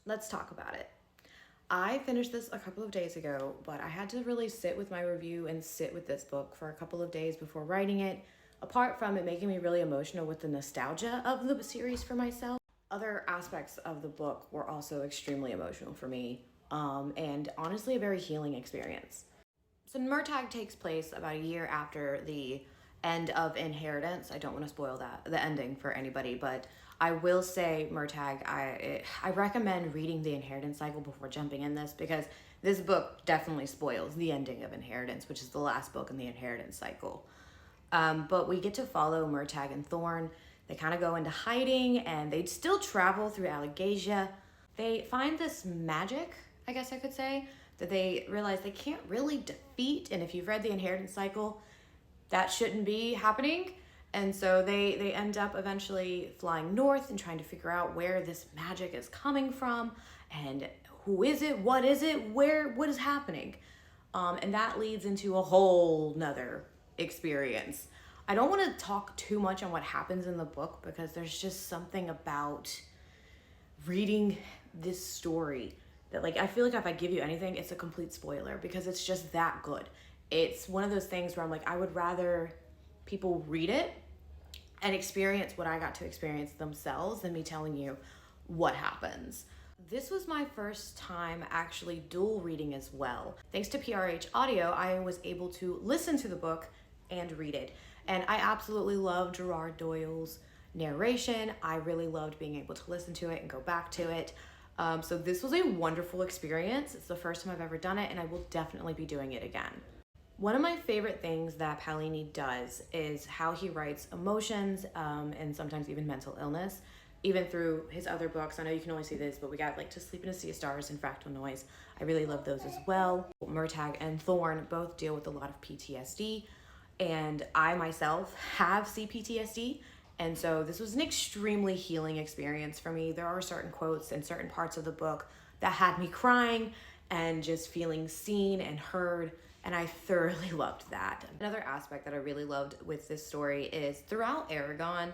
let's talk about it. I finished this a couple of days ago, but I had to really sit with my review and sit with this book for a couple of days before writing it. Apart from it making me really emotional with the nostalgia of the series for myself, other aspects of the book were also extremely emotional for me, and honestly a very healing experience. So Murtagh takes place about a year after the end of Inheritance. I don't want to spoil the ending for anybody, but I will say Murtagh, I recommend reading the Inheritance cycle before jumping in this, because this book definitely spoils the ending of Inheritance, which is the last book in the Inheritance cycle. But we get to follow Murtagh and Thorn. They kind of go into hiding, and they still travel through Allegasia. They find this magic, I guess I could say, that they realize they can't really defeat. And if you've read the Inheritance cycle, that shouldn't be happening. And so they end up eventually flying north and trying to figure out where this magic is coming from, and who is it, what is happening. And that leads into a whole nother experience. I don't want to talk too much on what happens in the book, because there's just something about reading this story that, like, I feel like if I give you anything, it's a complete spoiler, because it's just that good. It's one of those things where I'm like, I would rather people read it and experience what I got to experience themselves than me telling you what happens. This was my first time actually dual reading as well. Thanks to PRH Audio, I was able to listen to the book and read it. And I absolutely love Gerard Doyle's narration. I really loved being able to listen to it and go back to it. So this was a wonderful experience. It's the first time I've ever done it, and I will definitely be doing it again. One of my favorite things that Paolini does is how he writes emotions, and sometimes even mental illness, even through his other books. I know you can only see this, but we got like To Sleep in a Sea of Stars and Fractal Noise. I really love those as well. Murtagh and Thorn both deal with a lot of PTSD, and I myself have CPTSD, and so this was an extremely healing experience for me. There are certain quotes and certain parts of the book that had me crying and just feeling seen and heard, and I thoroughly loved that. Another aspect that I really loved with this story is throughout Aragon,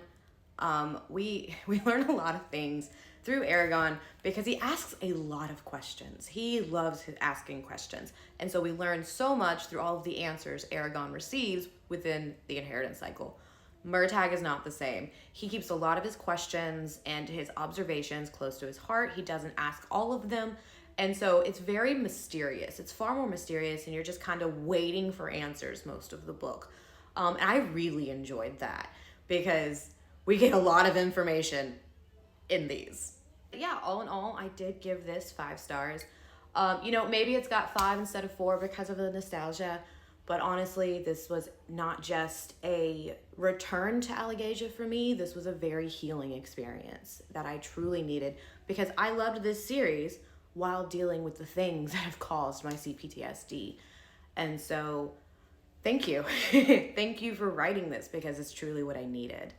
we learn a lot of things through Aragon, because he asks a lot of questions. He loves asking questions. And so we learn so much through all of the answers Aragon receives within the Inheritance cycle. Murtagh is not the same. He keeps a lot of his questions and his observations close to his heart. He doesn't ask all of them. And so it's very mysterious. It's far more mysterious, and you're just kind of waiting for answers most of the book. And I really enjoyed that, because we get a lot of information in these. Yeah, all in all, I did give this 5 stars. Maybe it's got 5 instead of 4 because of the nostalgia, but honestly, this was not just a return to Allegasia for me. This was a very healing experience that I truly needed, because I loved this series while dealing with the things that have caused my CPTSD. And so, thank you. Thank you for writing this, because it's truly what I needed.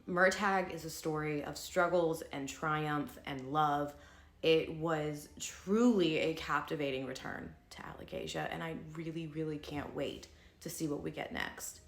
Murtagh is a story of struggles and triumph and love. It was truly a captivating return to Allegasia, and I really, really can't wait to see what we get next.